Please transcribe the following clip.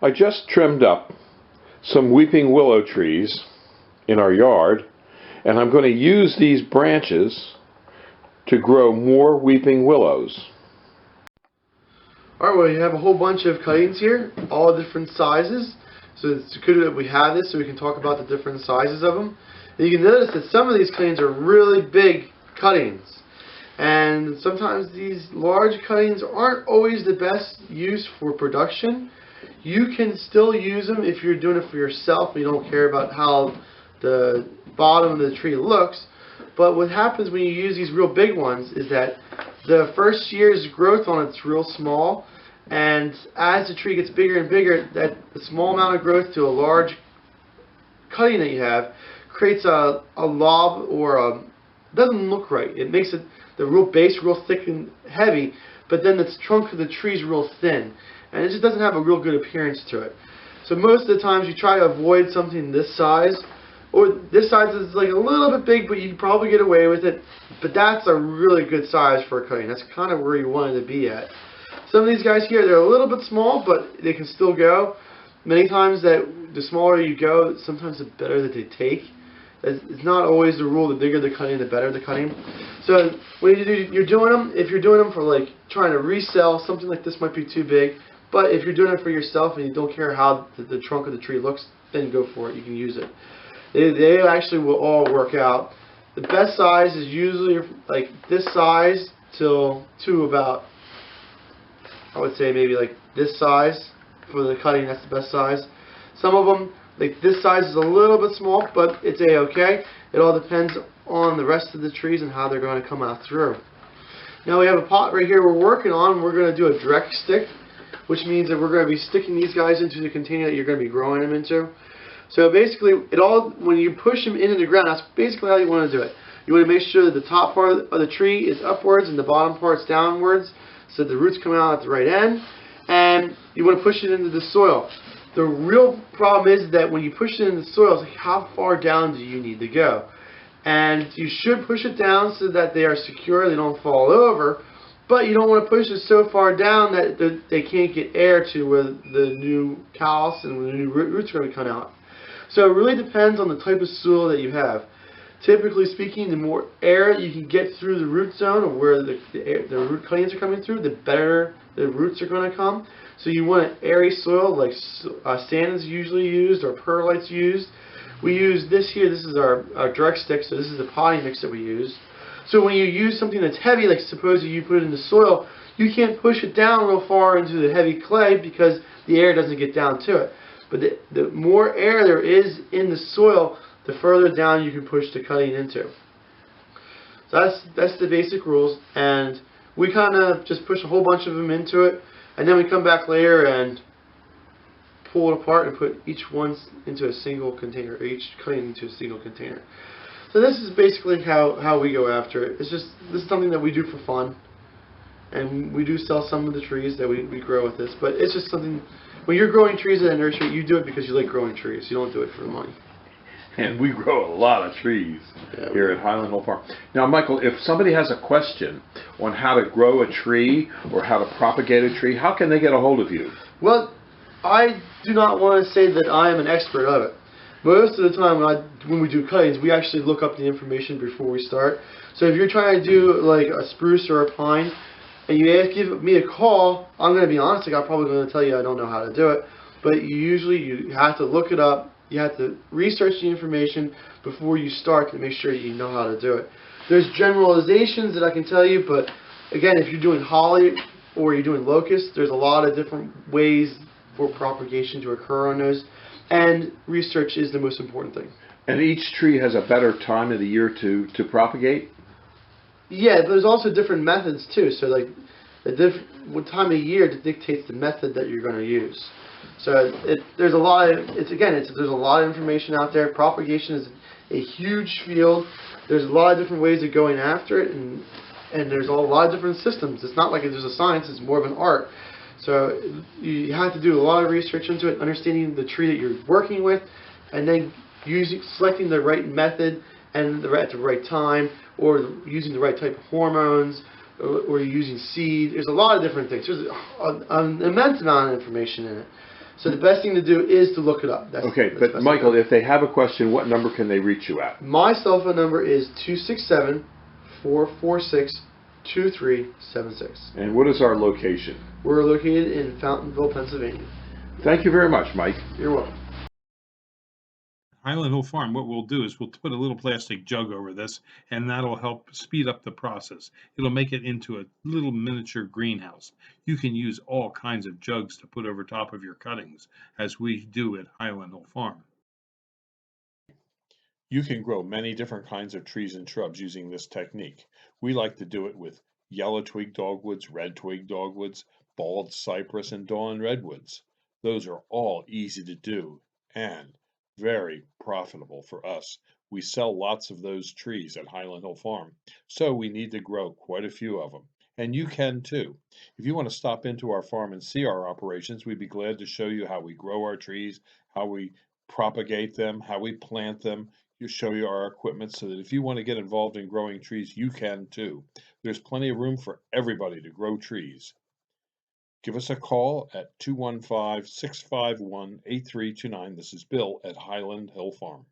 I just trimmed up some weeping willow trees in our yard, and I'm going to use these branches to grow more weeping willows. Alright, well, you have a whole bunch of cuttings here, all different sizes. So it's good that we have this so we can talk about the different sizes of them. And you can notice that some of these cuttings are really big cuttings. And sometimes these large cuttings aren't always the best use for production. You can still use them if you're doing it for yourself and you don't care about how the bottom of the tree looks. But what happens when you use these real big ones is that the first year's growth on it's real small, and as the tree gets bigger and bigger, that the small amount of growth to a large cutting that you have creates a lob, or it doesn't look right. It makes the real base real thick and heavy, but then the trunk of the tree is real thin, and it just doesn't have a real good appearance to it. So most of the times you try to avoid something this size. Or this size is like a little bit big, but you can probably get away with it. But that's a really good size for a cutting. That's kind of where you want it to be at. Some of these guys here, they're a little bit small, but they can still go. Many times that the smaller you go, sometimes the better that they take. It's not always the rule. The bigger the cutting, the better the cutting. So when you're doing them, if you're doing them for like trying to resell, something like this might be too big. But if you're doing it for yourself and you don't care how the trunk of the tree looks, then go for it. You can use it. They actually will all work out. The best size is usually like this size to about, I would say maybe like this size for the cutting. That's the best size. Some of them, like this size is a little bit small, but it's okay. It all depends on the rest of the trees and how they're going to come out through. Now we have a pot right here we're working on. We're going to do a direct stick, which means that we're going to be sticking these guys into the container that you're going to be growing them into. So basically, when you push them into the ground, that's basically how you want to do it. You want to make sure that the top part of the tree is upwards and the bottom part is downwards, so the roots come out at the right end. And you want to push it into the soil. The real problem is that when you push it into the soil, it's like, how far down do you need to go? And you should push it down so that they are secure, they don't fall over. But you don't want to push it so far down that they can't get air to where the new callus and where the new roots are going to come out. So it really depends on the type of soil that you have. Typically speaking, the more air you can get through the root zone, or where the root cuttings are coming through, the better the roots are going to come. So you want an airy soil, like sand is usually used, or perlite's used. We use this here. This is our direct stick, so this is the potting mix that we use. So when you use something that's heavy, like suppose you put it in the soil, you can't push it down real far into the heavy clay because the air doesn't get down to it. But the more air there is in the soil, the further down you can push the cutting into. So that's the basic rules, and we kind of just push a whole bunch of them into it, and then we come back later and pull it apart and put each one into a single container, or each cutting into a single container. So this is basically how we go after it. This is something that we do for fun, and we do sell some of the trees that we grow with this, but it's just something. When you're growing trees at a nursery, you do it because you like growing trees. You don't do it for the money. And we grow a lot of trees here at Highland Hill Farm. Now, Michael, if somebody has a question on how to grow a tree or how to propagate a tree, how can they get a hold of you? Well, I do not want to say that I am an expert of it. Most of the time when we do cuttings, we actually look up the information before we start. So if you're trying to do like a spruce or a pine, and you give me a call, I'm going to be honest, I'm probably going to tell you I don't know how to do it. But you have to look it up. You have to research the information before you start to make sure you know how to do it. There's generalizations that I can tell you, but again, if you're doing holly or you're doing locust, there's a lot of different ways for propagation to occur on those, and research is the most important thing. And each tree has a better time of the year to propagate? Yeah, there's also different methods too. So like what time of year dictates the method that you're going to use. So there's a lot of there's a lot of information out there. Propagation is a huge field. There's a lot of different ways of going after it, and there's a lot of different systems. It's not like there's a science; it's more of an art. So you have to do a lot of research into it, understanding the tree that you're working with, and then selecting the right method and at the right time, or using the right type of hormones, or using seed. There's a lot of different things. There's an immense amount of information in it. So the best thing to do is to look it up. Okay, that's but best Michael, thing. if they have a question, what number can they reach you at? My cell phone number is 267-446-2376. And what is our location? We're located in Fountainville, Pennsylvania. Thank you very much, Mike. You're welcome. Highland Hill Farm, what we'll do is we'll put a little plastic jug over this, and that'll help speed up the process. It'll make it into a little miniature greenhouse. You can use all kinds of jugs to put over top of your cuttings, as we do at Highland Hill Farm. You can grow many different kinds of trees and shrubs using this technique. We like to do it with yellow twig dogwoods, red twig dogwoods, bald cypress, and dawn redwoods. Those are all easy to do and very profitable for us. We sell lots of those trees at Highland Hill Farm, so we need to grow quite a few of them. And you can too. If you want to stop into our farm and see our operations, we'd be glad to show you how we grow our trees, how we propagate them, how we plant them. You show you our equipment so that if you want to get involved in growing trees, you can too. There's plenty of room for everybody to grow trees. Give us a call at 215-651-8329. This is Bill at Highland Hill Farm.